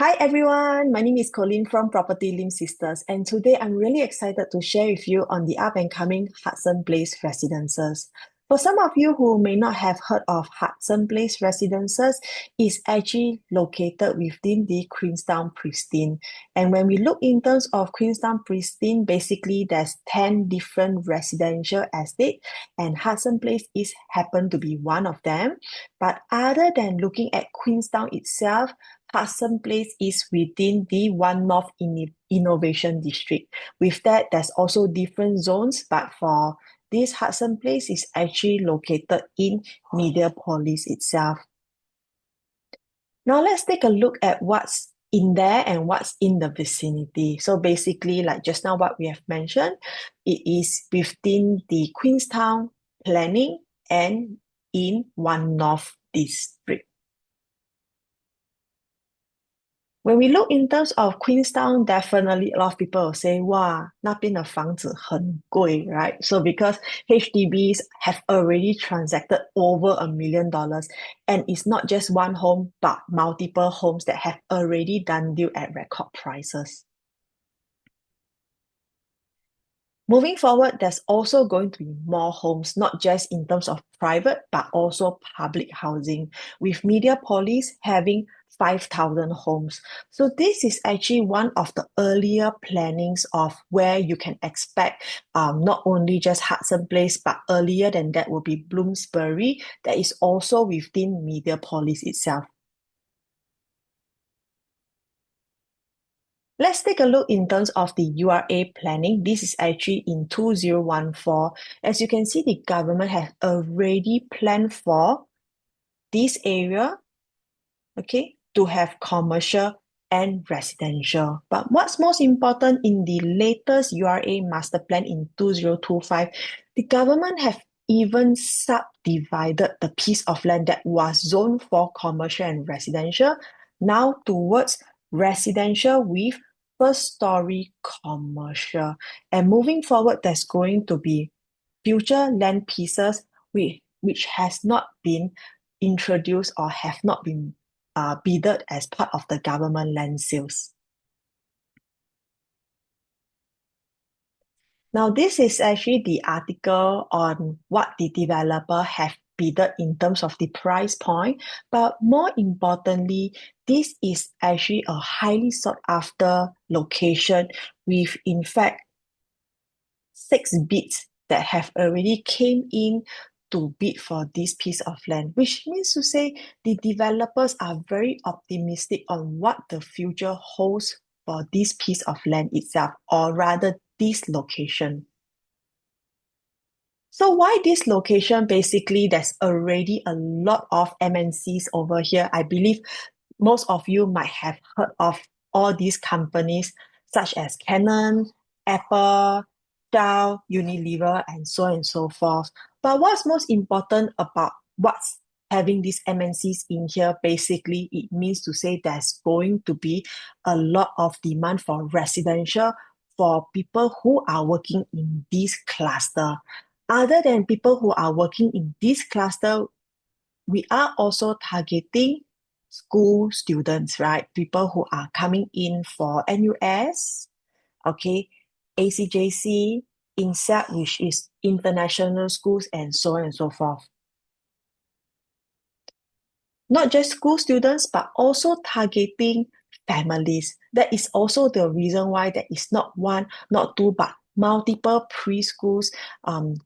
Hi everyone, my name is Colleen from Property Lim Sisters, and today I'm really excited to share with you on the up and coming Hudson Place Residences. For some of you who may not have heard of Hudson Place Residences, it's actually located within the Queenstown Pristine. And when we look in terms of Queenstown Pristine, basically there's 10 different residential estates, and Hudson Place is happen to be one of them. But other than looking at Queenstown itself, Hudson Place is within the One North Innovation District. With that, there's also different zones, but for this Hudson Place is actually located in Mediapolis itself. Now let's take a look at what's in there and what's in the vicinity. So basically, like just now what we have mentioned, it is within the Queenstown planning and in One North District. When we look in terms of Queenstown, definitely a lot of people will say, wow, 那边的房子很贵, right? So because HDBs have already transacted over $1 million, and it's not just one home, but multiple homes that have already done deal at record prices. Moving forward, there's also going to be more homes, not just in terms of private, but also public housing, with Mediapolis having 5,000 homes. So this is actually one of the earlier plannings of where you can expect not only just Hudson Place, but earlier than that will be Bloomsbury, that is also within Mediapolis itself. Let's take a look in terms of the URA planning. This is actually in 2014. As you can see, the government has already planned for this area, okay, to have commercial and residential. But what's most important in the latest URA master plan in 2025, the government have even subdivided the piece of land that was zoned for commercial and residential now towards residential with first story commercial. And moving forward, there's going to be future land pieces which has not been introduced or have not been bidded as part of the government land sales. Now, this is actually the article on what the developer have bidded in terms of the price point, but more importantly, this is actually a highly sought after location with, in fact, 6 bids that have already came in to bid for this piece of land, which means to say the developers are very optimistic on what the future holds for this piece of land itself, or rather this location. So why this location? Basically, there's already a lot of MNCs over here. I believe most of you might have heard of all these companies such as Canon, Apple, Shell, Unilever, and so on and so forth. But what's most important about what's having these MNCs in here, basically, it means to say there's going to be a lot of demand for residential for people who are working in this cluster. Other than people who are working in this cluster, we are also targeting school students, right? People who are coming in for NUS, okay, ACJC, INSEAD, which is international schools, and so on and so forth. Not just school students, but also targeting families. That is also the reason why there is not one, not two, but multiple preschools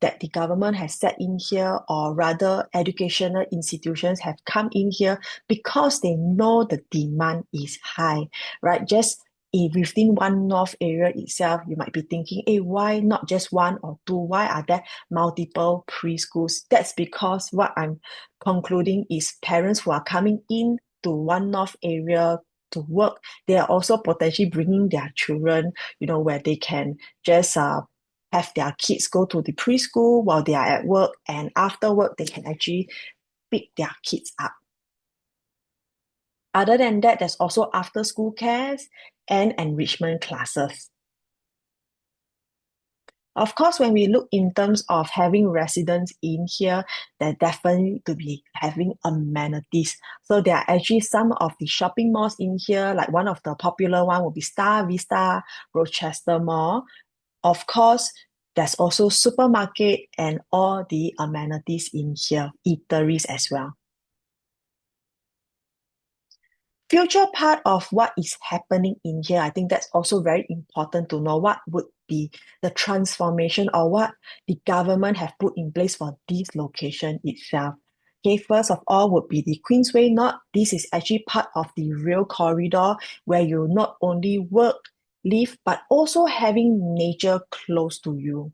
that the government has set in here, or rather educational institutions have come in here because they know the demand is high, right? Just if within One North area itself, you might be thinking, hey, why not just one or two? Why are there multiple preschools? That's because what I'm concluding is parents who are coming in to One North area to work, they are also potentially bringing their children, where they can just have their kids go to the preschool while they are at work, and after work they can actually pick their kids up. Other than that, there's also after school cares and enrichment classes. Of course, when we look in terms of having residents in here, they're definitely to be having amenities. So there are actually some of the shopping malls in here, like one of the popular one will be Star Vista, Rochester Mall. Of course, there's also supermarket and all the amenities in here, eateries as well. Future part of what is happening in here, I think that's also very important to know what would be the transformation or what the government have put in place for this location itself. Okay, first of all would be the Queensway North. This is actually part of the rail corridor where you not only work, live, but also having nature close to you.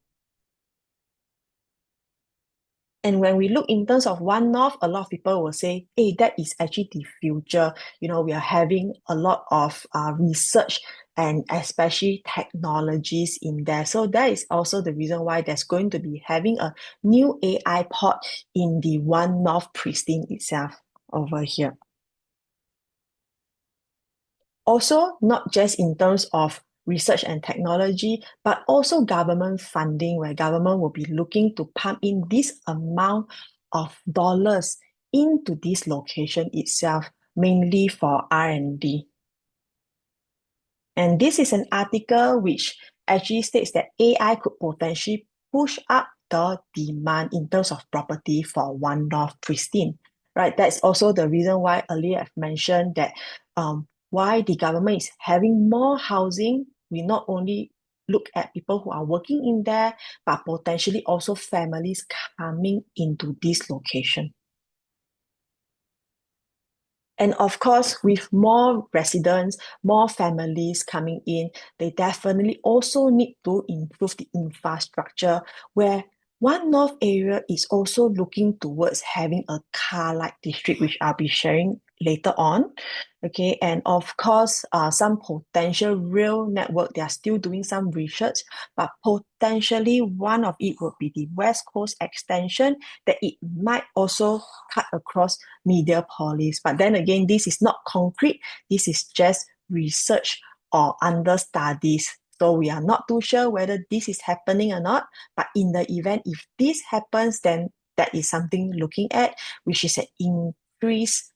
And when we look in terms of One North, a lot of people will say, hey, that is actually the future. You know, we are having a lot of research and especially technologies in there. So that is also the reason why there's going to be having a new AI pod in the One North Pristine itself over here. Also, not just in terms of research and technology, but also government funding, where government will be looking to pump in this amount of dollars into this location itself, mainly for R&D. And this is an article which actually states that AI could potentially push up the demand in terms of property for One North Pristine, right? That's also the reason why earlier I've mentioned that why the government is having more housing. We not only look at people who are working in there, but potentially also families coming into this location. And of course, with more residents, more families coming in, they definitely also need to improve the infrastructure where One North area is also looking towards having a car-light district, which I'll be sharing later on. Okay, and of course, some potential rail network, they are still doing some research, but potentially one of it would be the West Coast extension that it might also cut across Mediapolis. But then again, this is not concrete. This is just research or under studies. So we are not too sure whether this is happening or not. But in the event, if this happens, then that is something looking at, which is an increased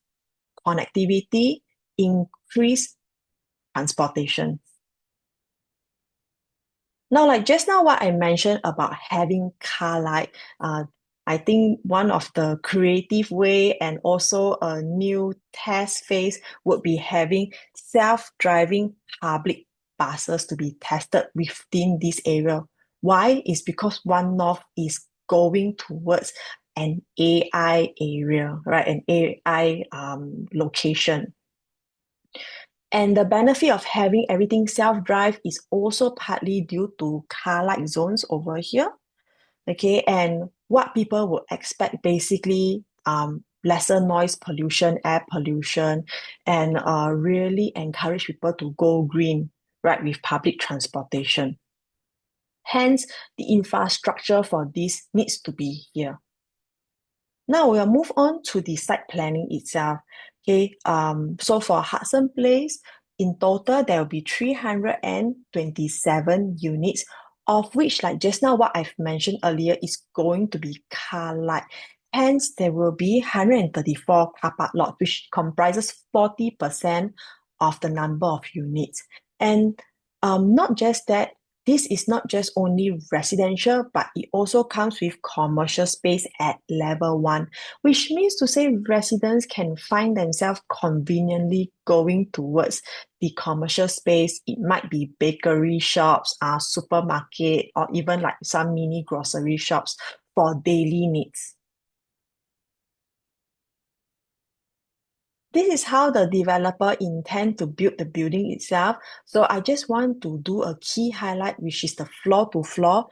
connectivity, increased transportation. Now, like just now, what I mentioned about having car light, I think one of the creative way and also a new test phase would be having self-driving public buses to be tested within this area. Why? Is because One North is going towards an AI area, right? An AI location. And the benefit of having everything self-drive is also partly due to car-like zones over here. Okay, and what people would expect basically lesser noise pollution, air pollution, and really encourage people to go green, right, with public transportation. Hence, the infrastructure for this needs to be here. Now we'll move on to the site planning itself. Okay, so for Hudson Place, in total, there will be 327 units, of which, like just now, what I've mentioned earlier, is going to be car light. Hence, there will be 134 car park lots, which comprises 40% of the number of units. And not just that, this is not just only residential, but it also comes with commercial space at level 1, which means to say residents can find themselves conveniently going towards the commercial space. It might be bakery shops, supermarket, or even like some mini grocery shops for daily needs. This is how the developer intend to build the building itself. So I just want to do a key highlight, which is the floor to floor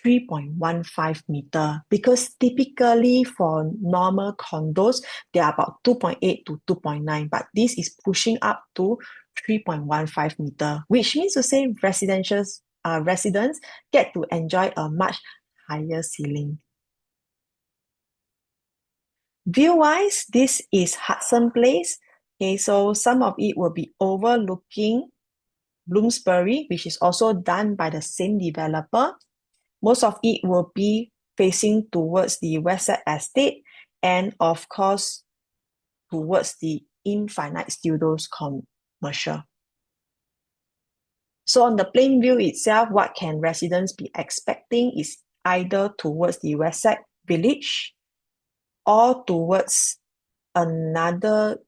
3.15 meter. Because typically for normal condos, they are about 2.8 to 2.9, but this is pushing up to 3.15 meter, which means to say residents get to enjoy a much higher ceiling. View-wise, this is Hudson Place. Okay, so some of it will be overlooking Bloomsbury, which is also done by the same developer. Most of it will be facing towards the west side estate and of course towards the Infinite Studios commercial. So on the plain view itself, what can residents be expecting is either towards the west side village or towards another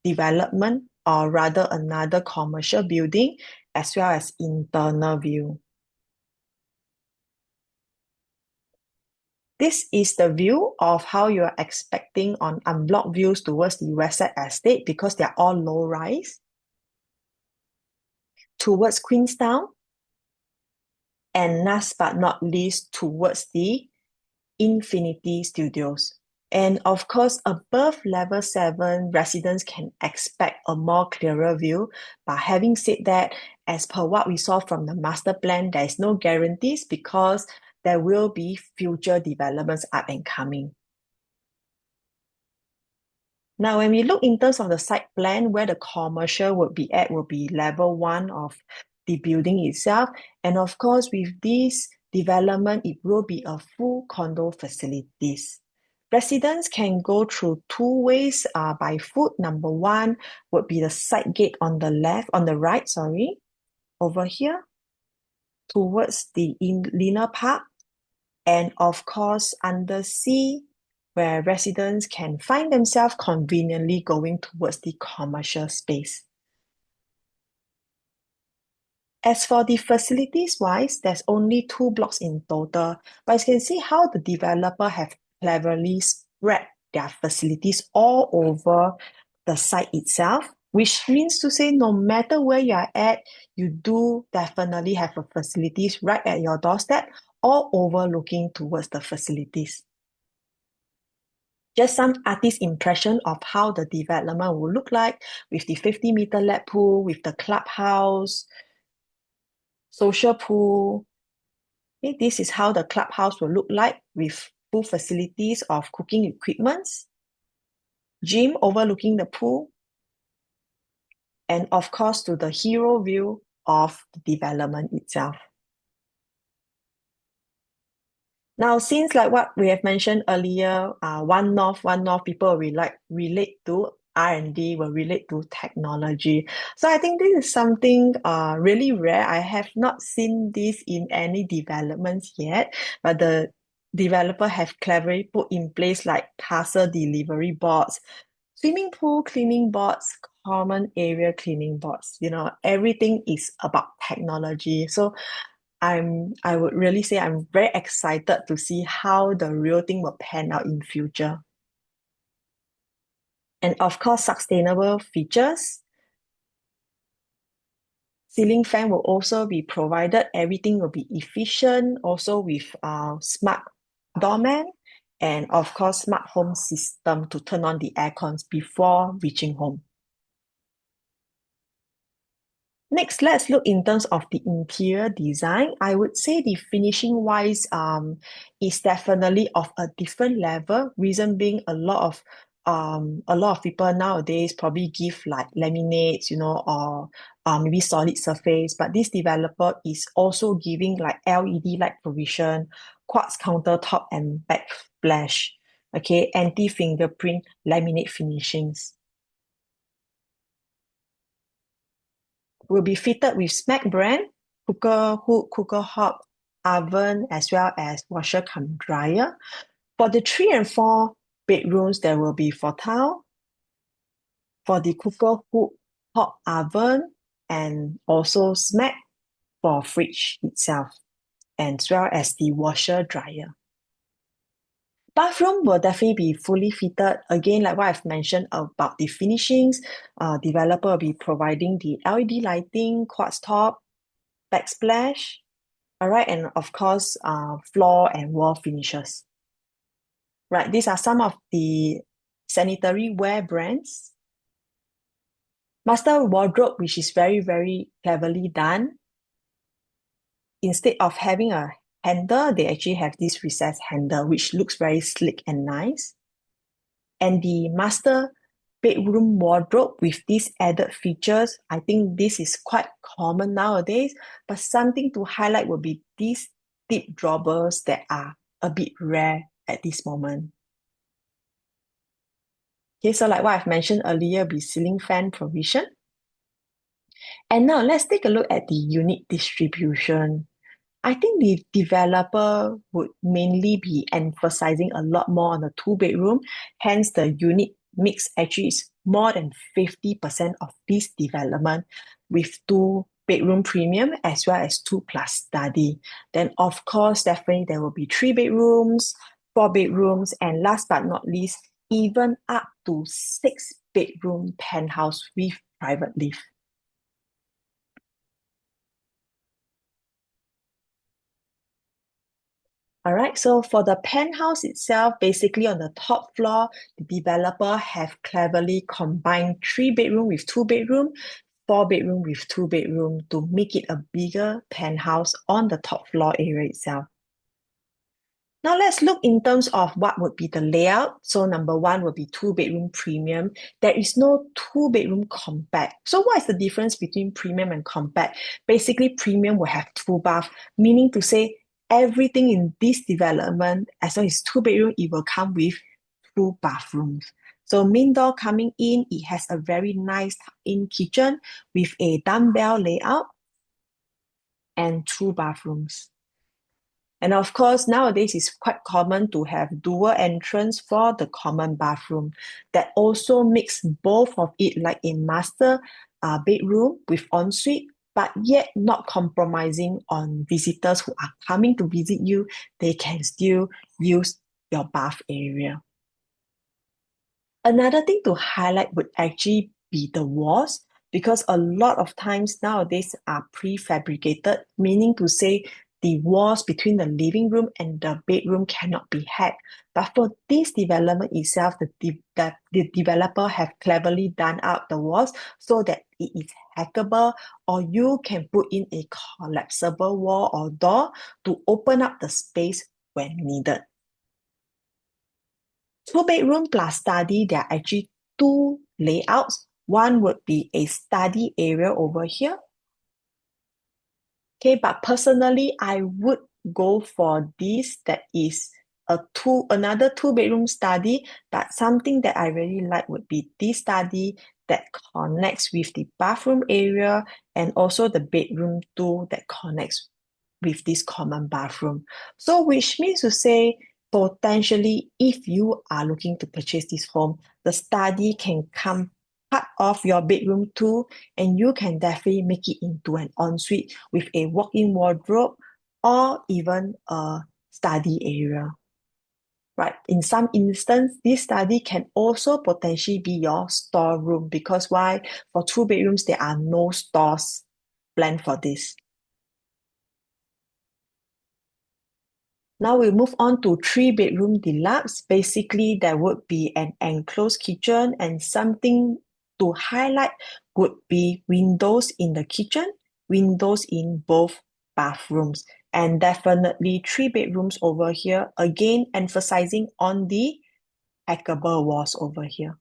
development or rather another commercial building as well as internal view. This is the view of how you are expecting on unblocked views towards the west side estate because they are all low rise. Towards Queenstown, and last but not least towards the Infinity Studios. And of course, above level 7, residents can expect a more clearer view. But having said that, as per what we saw from the master plan, there is no guarantees because there will be future developments up and coming. Now, when we look in terms of the site plan, where the commercial would be at will be level 1 of the building itself. And of course, with this development, it will be a full condo facilities. Residents can go through 2 ways by foot. Number 1 would be the side gate on the right, over here, towards the Lina Park. And of course, under C, where residents can find themselves conveniently going towards the commercial space. As for the facilities-wise, there's only 2 blocks in total, but you can see how the developer have cleverly spread their facilities all over the site itself, which means to say no matter where you are at, you do definitely have a facilities right at your doorstep or overlooking towards the facilities. Just some artist impression of how the development will look like with the 50-meter lap pool, with the clubhouse, social pool. Okay, this is how the clubhouse will look like with full facilities of cooking equipments, gym overlooking the pool, and of course to the hero view of the development itself. Now, since like what we have mentioned earlier, One North people will relate to R&D, will relate to technology. So I think this is something really rare. I have not seen this in any developments yet, but the developer have cleverly put in place like parcel delivery boards, swimming pool cleaning boards, common area cleaning boards. Everything is about technology. So I would really say I'm very excited to see how the real thing will pan out in future. And of course, sustainable features. Ceiling fan will also be provided. Everything will be efficient, also with smart doorman, and of course, smart home system to turn on the air cons before reaching home. Next, let's look in terms of the interior design. I would say the finishing wise is definitely of a different level. Reason being a lot of people nowadays probably give like laminates, or maybe solid surface. But this developer is also giving like LED light provision, quartz countertop and backsplash, okay, anti-fingerprint laminate finishings. Will be fitted with SMAC brand, cooker hood, cooker hob, oven, as well as washer cum dryer. For the 3 and 4 bedrooms, there will be for tile, for the cooker hood, hob, oven, and also SMAC for fridge itself, as well as the washer dryer. Bathroom will definitely be fully fitted. Again, like what I've mentioned about the finishings, developer will be providing the LED lighting, quartz top, backsplash, all right, and of course, floor and wall finishes. Right, these are some of the sanitary ware brands. Master wardrobe, which is very, very cleverly done. Instead of having a handle, they actually have this recessed handle, which looks very slick and nice. And the master bedroom wardrobe with these added features, I think this is quite common nowadays, but something to highlight would be this deep drawers that are a bit rare at this moment. Okay, so like what I've mentioned earlier, be ceiling fan provision. And now let's take a look at the unit distribution. I think the developer would mainly be emphasizing a lot more on the two-bedroom. Hence, the unit mix actually is more than 50% of this development with two-bedroom premium as well as two plus study. Then, of course, definitely there will be three bedrooms, four bedrooms, and last but not least, even up to six-bedroom penthouse with private lift. All right, so for the penthouse itself, basically on the top floor, the developer have cleverly combined three bedroom with two bedroom, four bedroom with two bedroom to make it a bigger penthouse on the top floor area itself. Now let's look in terms of what would be the layout. So number one will be two-bedroom premium. There is no two-bedroom compact. So what is the difference between premium and compact? Basically, premium will have two bath, meaning to say everything in this development, as long as two-bedroom, it will come with two bathrooms. So main door coming in, it has a very nice in kitchen with a dumbbell layout and two bathrooms. And of course, nowadays it's quite common to have dual entrance for the common bathroom. That also makes both of it like a master bedroom with ensuite, but yet not compromising on visitors who are coming to visit you. They can still use your bath area. Another thing to highlight would actually be the walls, because a lot of times nowadays are prefabricated, meaning to say the walls between the living room and the bedroom cannot be hacked. But for this development itself, the developer have cleverly done out the walls so that it is hackable, or you can put in a collapsible wall or door to open up the space when needed. Two bedroom plus study, there are actually two layouts. One would be a study area over here. Okay, but personally, I would go for this that is another two-bedroom study, but something that I really like would be this study that connects with the bathroom area and also the bedroom too that connects with this common bathroom. So which means to say, potentially, if you are looking to purchase this home, the study can come part of your bedroom too, and you can definitely make it into an ensuite with a walk-in wardrobe or even a study area. Right. In some instance, this study can also potentially be your storeroom, because why? For two bedrooms, there are no stores planned for this. Now we move on to three-bedroom deluxe. Basically, there would be an enclosed kitchen, and something to highlight would be windows in the kitchen, windows in both bathrooms, and definitely three bedrooms over here. Again, emphasizing on the hackable walls over here.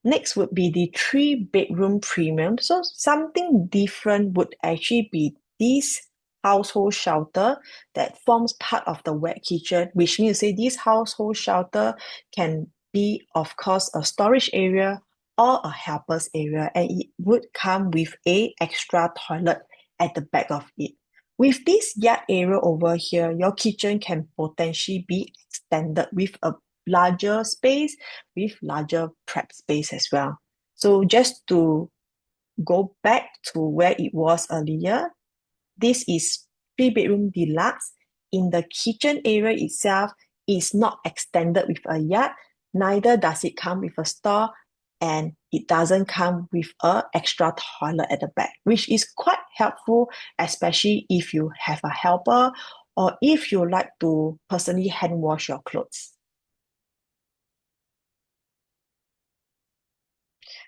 Next would be the three-bedroom premium. So something different would actually be this household shelter that forms part of the wet kitchen, which means to say this household shelter can be, of course, a storage area or a helper's area, and it would come with a extra toilet at the back of it. With this yard area over here, your kitchen can potentially be extended with a larger space with larger prep space as well. So just to go back to where it was earlier, this is three-bedroom deluxe. In the kitchen area itself, is not extended with a yard, neither does it come with a store, and it doesn't come with a extra toilet at the back, which is quite helpful, especially if you have a helper or if you like to personally hand wash your clothes.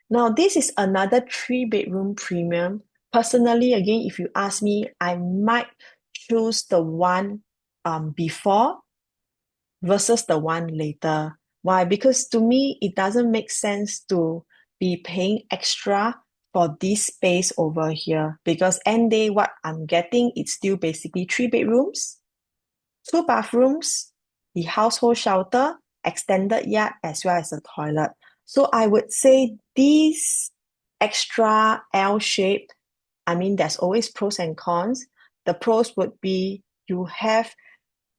Now, this is another three-bedroom premium. Personally, again, if you ask me, I might choose the one before versus the one later. Why? Because to me, it doesn't make sense to be paying extra for this space over here because end day what I'm getting it's still basically 3 bedrooms, 2 bathrooms, the household shelter, extended yard as well as a toilet. So I would say this extra L shape, I mean there's always pros and cons. The pros would be you have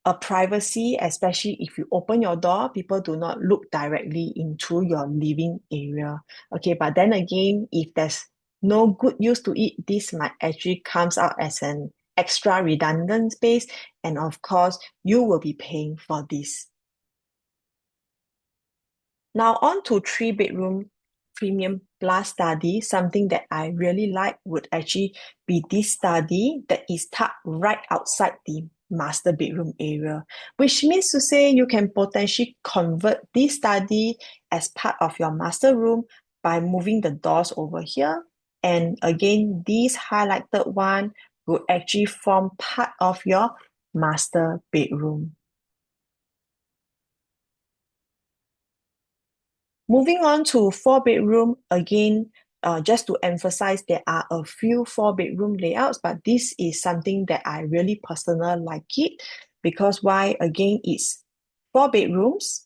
a privacy, especially if you open your door, people do not look directly into your living area. Okay, but then again, if there's no good use to it, this might actually comes out as an extra redundant space. And of course, you will be paying for this. Now on to 3 bedroom premium plus study. Something that I really like would actually be this study that is tucked right outside the master bedroom area, which means to say you can potentially convert this study as part of your master room by moving the doors over here. And again, this highlighted one would actually form part of your master bedroom. Moving on to 4 bedroom, again, just to emphasize, there are a few 4 bedroom layouts, but this is something that I really personally like it because why? Again, it's 4 bedrooms,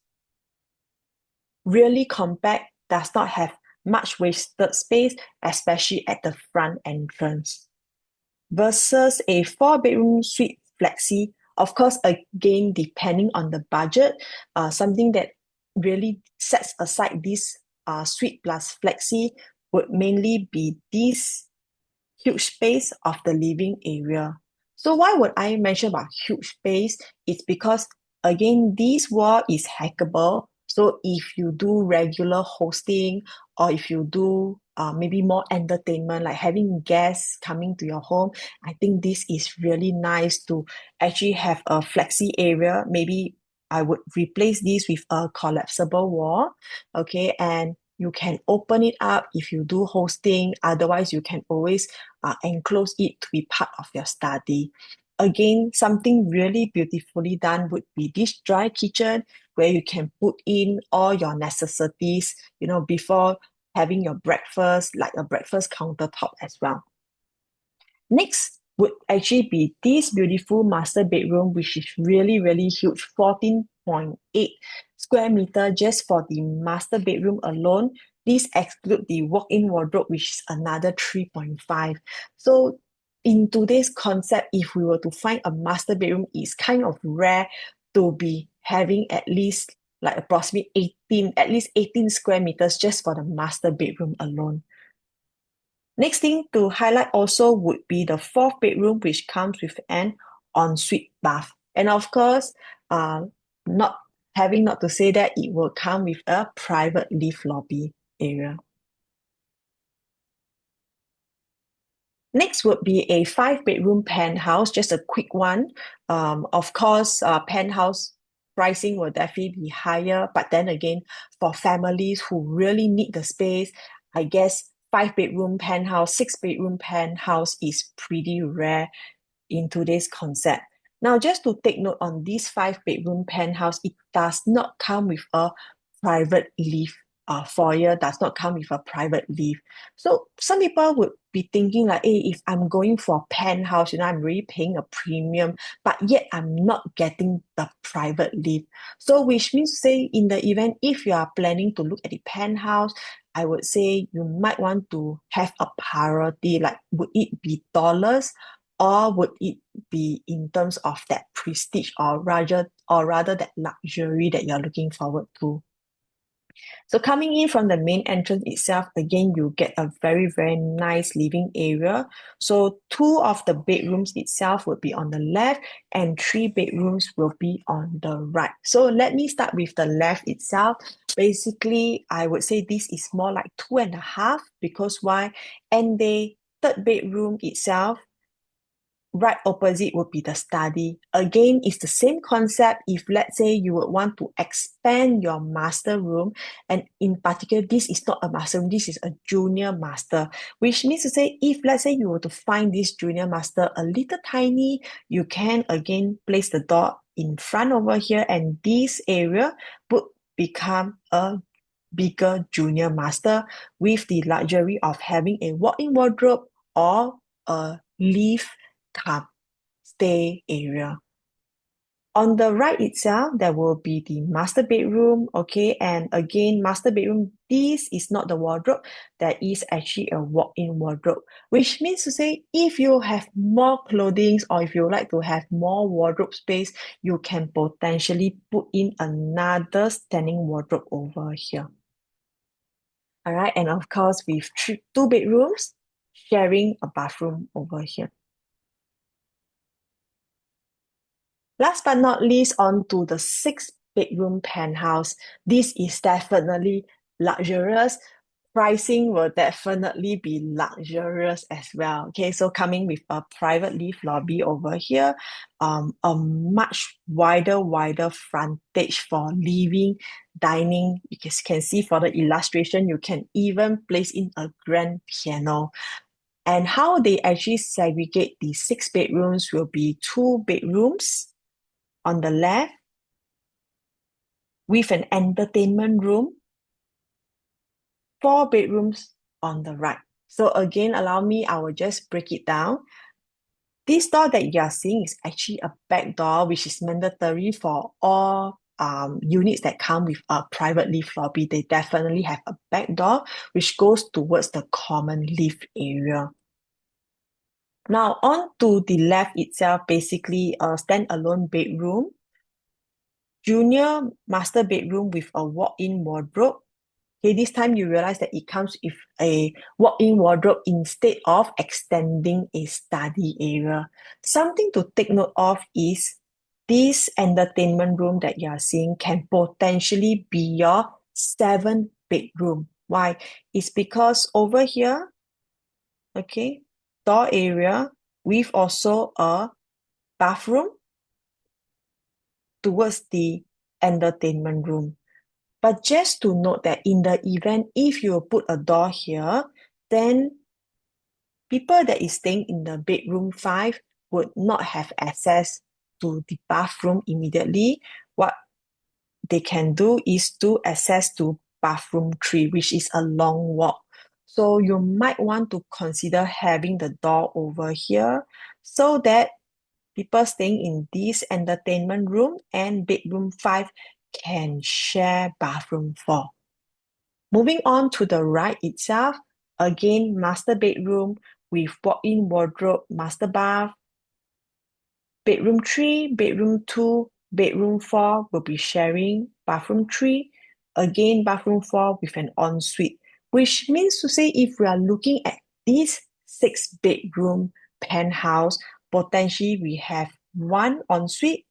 really compact, does not have much wasted space, especially at the front entrance versus a 4 bedroom suite flexi. Of course, again, depending on the budget, something that really sets aside this suite plus flexi would mainly be this huge space of the living area. So why would I mention about huge space? It's because again, this wall is hackable. So if you do regular hosting or if you do maybe more entertainment, like having guests coming to your home, I think this is really nice to actually have a flexi area. Maybe I would replace this with a collapsible wall, okay? And you can open it up if you do hosting. Otherwise, you can always enclose it to be part of your study. Again, something really beautifully done would be this dry kitchen where you can put in all your necessities, before having your breakfast, like a breakfast countertop as well. Next would actually be this beautiful master bedroom, which is really, really huge, 14.8 square meter just for the master bedroom alone. This exclude the walk-in wardrobe, which is another 3.5. So in today's concept, if we were to find a master bedroom, it's kind of rare to be having at least like approximately 18 square meters just for the master bedroom alone. Next thing to highlight also would be the 4th bedroom, which comes with an ensuite bath. And of course, not not to say that it will come with a private lift lobby area. Next would be a 5 bedroom penthouse, just a quick one. Of course, penthouse pricing will definitely be higher, but then again, for families who really need the space, I guess 5 bedroom penthouse, 6 bedroom penthouse is pretty rare in today's concept. Now, just to take note on this 5 bedroom penthouse, it does not come with a private lift. Foyer does not come with a private lift. So some people would be thinking like, hey, if I'm going for a penthouse, I'm really paying a premium, but yet I'm not getting the private lift. So which means to say in the event, if you are planning to look at the penthouse, I would say you might want to have a priority, like would it be dollars or would it be in terms of that prestige or rather that luxury that you're looking forward to? So coming in from the main entrance itself, again, you get a very, very nice living area. So 2 of the bedrooms itself would be on the left and 3 bedrooms will be on the right. So let me start with the left itself. Basically, I would say this is more like 2.5 because why? And the 3rd bedroom itself, right opposite would be the study. Again, it's the same concept if let's say you would want to expand your master room, and in particular, this is not a master room, this is a junior master, which means to say if let's say you were to find this junior master a little tiny, you can again place the door in front over here and this area would become a bigger junior master with the luxury of having a walk-in wardrobe or a live cum stay area. On the right itself, there will be the master bedroom, okay? And again, master bedroom, this is not the wardrobe. There is actually a walk-in wardrobe, which means to say if you have more clothing or if you like to have more wardrobe space, you can potentially put in another standing wardrobe over here. All right, and of course, with two bedrooms, sharing a bathroom over here. Last but not least, on to the 6 bedroom penthouse. This is definitely luxurious. Pricing will definitely be luxurious as well. Okay, so coming with a private lift lobby over here, a much wider frontage for living, dining. You can see for the illustration, you can even place in a grand piano. And how they actually segregate the 6 bedrooms will be 2 bedrooms on the left with an entertainment room, 4 bedrooms on the right. So again, allow me, I will just break it down. This door that you are seeing is actually a back door, which is mandatory for all units that come with a private lift lobby. They definitely have a back door, which goes towards the common lift area. Now, on to the left itself, basically a standalone bedroom, junior master bedroom with a walk-in wardrobe. Okay, this time you realize that it comes with a walk-in wardrobe instead of extending a study area. Something to take note of is this entertainment room that you are seeing can potentially be your 7 bedroom. Why? It's because over here, okay, door area with also a bathroom towards the entertainment room. But just to note that in the event, if you put a door here, then people that is staying in the bedroom 5 would not have access to the bathroom immediately. What they can do is to access to bathroom 3, which is a long walk. So you might want to consider having the door over here so that people staying in this entertainment room and bedroom 5 can share bathroom 4. Moving on to the right itself, again, master bedroom with walk-in wardrobe, master bath, bedroom 3, bedroom 2, bedroom 4 will be sharing bathroom 3, again, bathroom 4 with an ensuite, which means to say if we are looking at this 6 bedroom penthouse, potentially we have one ensuite,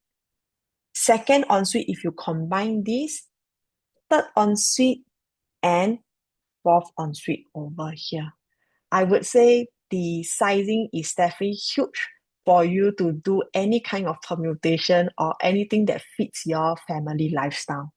second ensuite if you combine this, third ensuite, and fourth ensuite over here. I would say the sizing is definitely huge for you to do any kind of permutation or anything that fits your family lifestyle.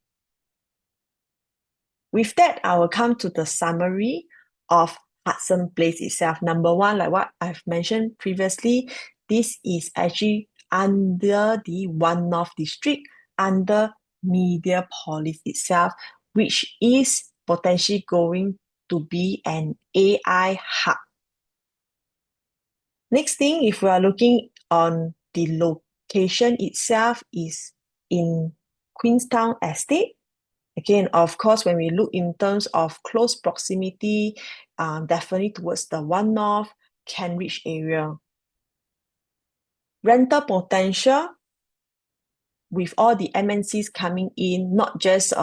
With that, I will come to the summary of Hudson Place itself. Number one, like what I've mentioned previously, this is actually under the One North District, under Mediapolis itself, which is potentially going to be an AI hub. Next thing, if we are looking on the location itself is in Queenstown Estate. Again, of course, when we look in terms of close proximity, definitely towards the One North, Cambridge area. Rental potential with all the MNCs coming in, not just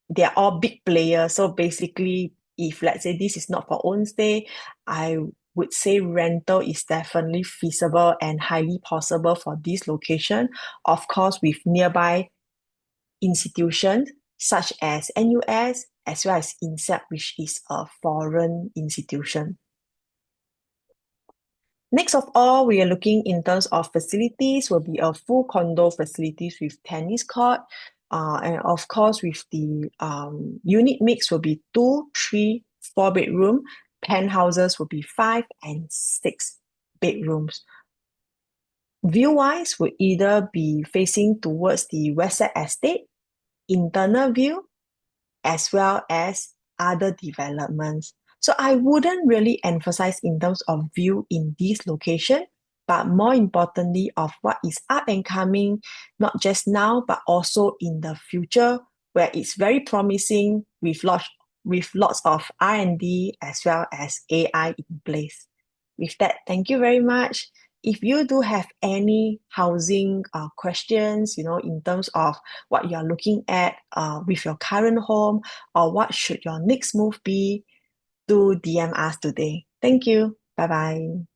they're all big players. So basically, if let's say this is not for own stay, I would say rental is definitely feasible and highly possible for this location. Of course, with nearby institutions such as NUS as well as INSEP, which is a foreign institution. Next of all, we are looking in terms of facilities, will be a full condo facilities with tennis court, and of course with the unit mix will be 2, 3, 4 bedroom, penthouses will be 5 and 6 bedrooms. View-wise will either be facing towards the West Side Estate, internal view, as well as other developments. So I wouldn't really emphasize in terms of view in this location, but more importantly of what is up and coming, not just now, but also in the future, where it's very promising with lots of R&D as well as AI in place. With that, thank you very much. If you do have any housing questions, in terms of what you're looking at with your current home or what should your next move be, do DM us today. Thank you. Bye bye.